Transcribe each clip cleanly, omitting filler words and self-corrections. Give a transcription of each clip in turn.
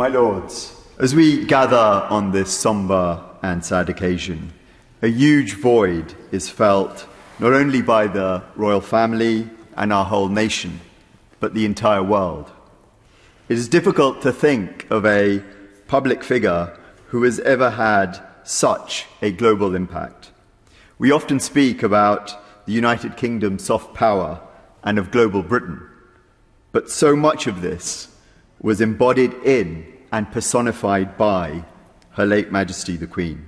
My lords, as we gather on this sombre and sad occasion, a huge void is felt not only by the royal family and our whole nation, but the entire world. It is difficult to think of a public figure who has ever had such a global impact. We often speak about the United Kingdom's soft power and of global Britain, but so much of this was embodied in and personified by Her late Majesty the Queen.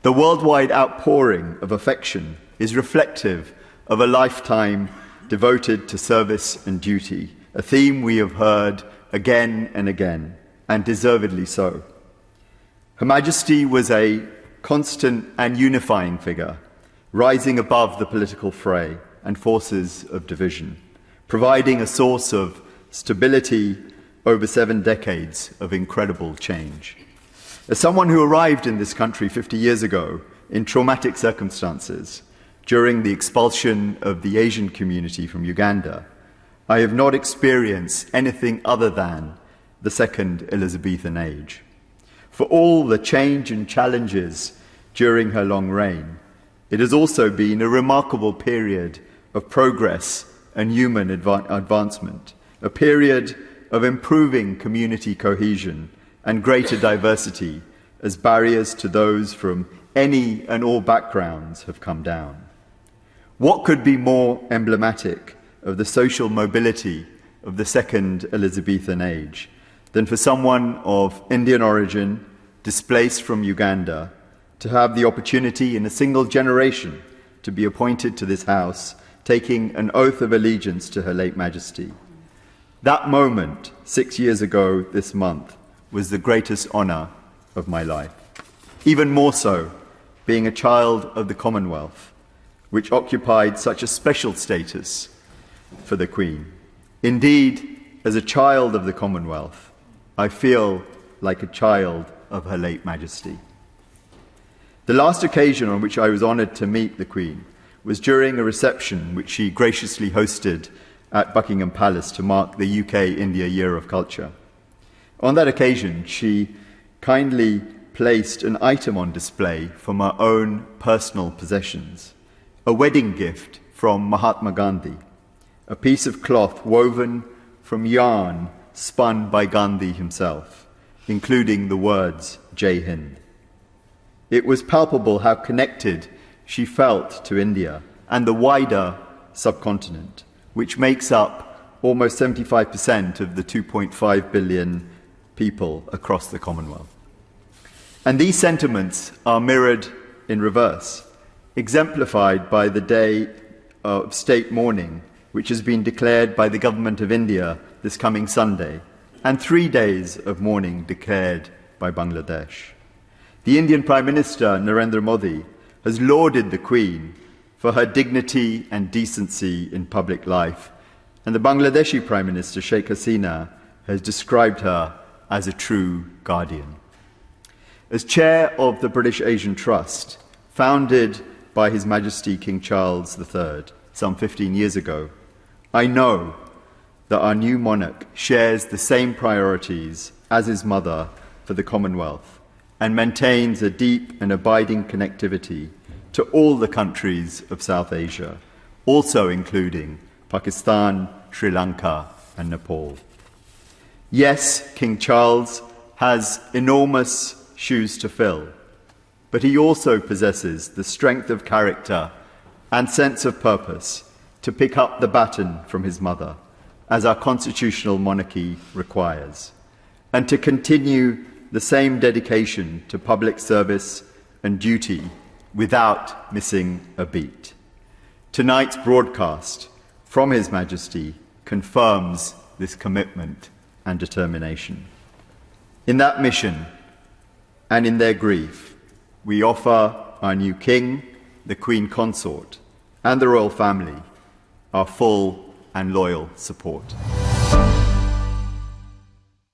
The worldwide outpouring of affection is reflective of a lifetime devoted to service and duty, a theme we have heard again and again, and deservedly so. Her Majesty was a constant and unifying figure, rising above the political fray and forces of division, providing a source of stability over 7 decades of incredible change. As someone who arrived in this country 50 years ago in traumatic circumstances during the expulsion of the Asian community from Uganda, I have not experienced anything other than the second Elizabethan age. For all the change and challenges during her long reign, it has also been a remarkable period of progress and human advancement, a period of improving community cohesion and greater diversity as barriers to those from any and all backgrounds have come down. What could be more emblematic of the social mobility of the second Elizabethan age than for someone of Indian origin, displaced from Uganda, to have the opportunity in a single generation to be appointed to this house, taking an oath of allegiance to Her late Majesty. That moment, 6 years ago this month, was the greatest honour of my life. Even more so, being a child of the Commonwealth, which occupied such a special status for the Queen. Indeed, as a child of the Commonwealth, I feel like a child of Her late Majesty. The last occasion on which I was honoured to meet the Queen was during a reception which she graciously hosted at Buckingham Palace to mark the UK-India Year of Culture. On that occasion, she kindly placed an item on display from her own personal possessions, a wedding gift from Mahatma Gandhi, a piece of cloth woven from yarn spun by Gandhi himself, including the words Jai Hind. It was palpable how connected she felt to India and the wider subcontinent, which makes up almost 75% of the 2.5 billion people across the Commonwealth. And these sentiments are mirrored in reverse, exemplified by the day of state mourning, which has been declared by the Government of India this coming Sunday, and 3 days of mourning declared by Bangladesh. The Indian Prime Minister, Narendra Modi, has lauded the Queen for her dignity and decency in public life, and the Bangladeshi Prime Minister, Sheikh Hasina, has described her as a true guardian. As chair of the British Asian Trust, founded by His Majesty King Charles III some 15 years ago, I know that our new monarch shares the same priorities as his mother for the Commonwealth and maintains a deep and abiding connectivity to all the countries of South Asia, also including Pakistan, Sri Lanka, and Nepal. Yes, King Charles has enormous shoes to fill, but he also possesses the strength of character and sense of purpose to pick up the baton from his mother, as our constitutional monarchy requires, and to continue the same dedication to public service and duty without missing a beat. Tonight's broadcast from His Majesty confirms this commitment and determination. In that mission and in their grief, we offer our new King, the Queen Consort, and the royal family our full and loyal support.